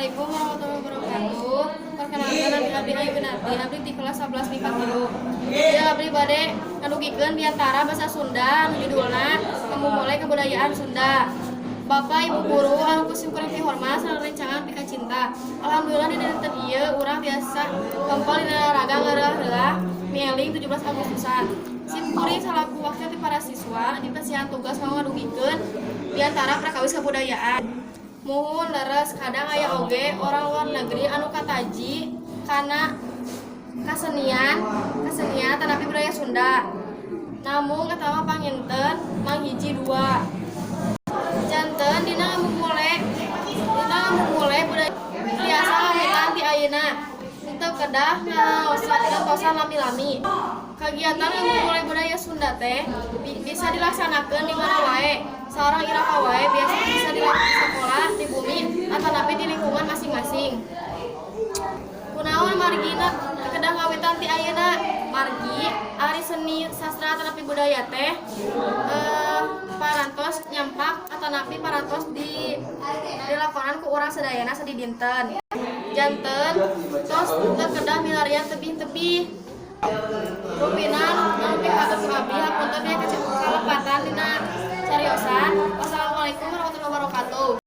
Assalamualaikum warahmatullahi wabarakatuh. Perkenalkan Abdi Ayu Gunarti, abdi di kelas 11 MIPA 3. Ya abdi bade ngadugikeun biantara bahasa Sunda anu judulna memulai kebudayaan Sunda. Bapak Ibu guru anu kusimkuring ti hormat sareng rencangan pika cinta. Alhamdulillah di dinten ieu urang biasa kempel dina raga ngeureuh-reuah mieling 17 Agustusan. Simkuring salaku wakil ti para siswa dipasihan tugas ngadugikeun biantara prakawis kebudayaan. Muhun leres kadang aya oge orang luar negeri anu kataji kana kasenian tanapi budaya Sunda. Namun katawa panginten manghiji dua. Janten dina memulai budaya biasa lamitan ti ayeuna. Henteu kedah ngaosan lami-lami. Kagiatan memulai budaya Sunda teh bisa dilaksanakeun di mana wae. Sareng iraha wae biasa bisa dilakukan di sekolah, di bumi, atau napi di lingkungan masing-masing. Kunaon margina kedah ngawitan ti ayeuna? Margi ari seni sastra atau napi budaya teh parantos nyampak atau napi parantos dilakonan ku urang sadayana sadi dinten. Janten tos kedah milarian tebih-tebih. Rupina anu pikatur ku abdi hapunten aya kalepatan dina cariosan. Wassalamualaikum warahmatullahi wabarakatuh.